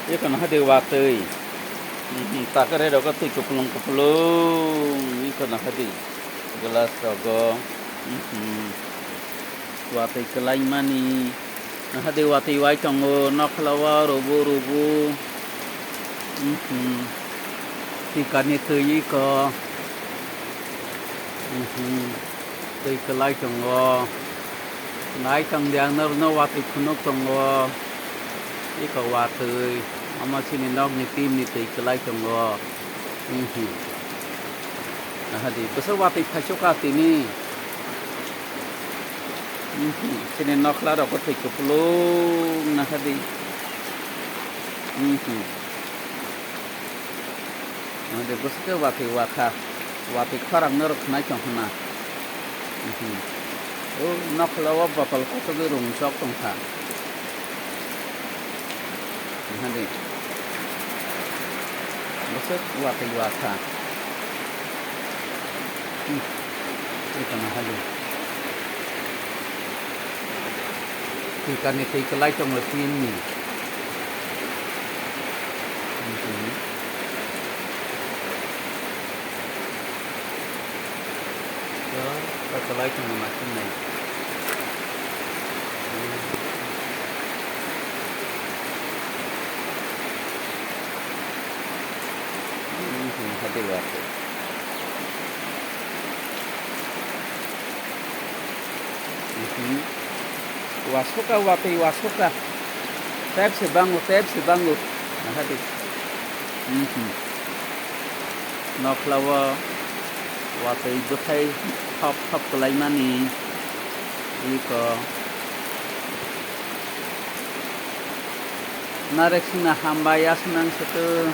Ikan hade watwi. Takare dogo tui kupulung. Ikan hade gelas dogo. Watwi kelai mani. Hade watwi wai tongo noklawa rubu. Ikan itu iko. Tui kelai tongo. Nai tong diang no watwi kunuk tongo. Iko watwi. Ama sini nok ni tim ni tui kelai tongo. Hadi besar watwi pasoka tini. Sini nok la rokot tui kupulung nah hadi. Hadi besar ke watwi waka. Watwi karang nerok nai tong hana. Oh nok lawa botol kotor di rung sok tong ha. Hadi. Besar watwi waka. Ikan hadi. Ikan itu kelai tong mesin ni. Kelai tong mesin ni. Hati waktu. Wasuka watwi wasuka. Tep sebangu. Nah hati. Nok lawa watwi bukai hop kelai mani. Iko. Narek sina hambaya senang satu.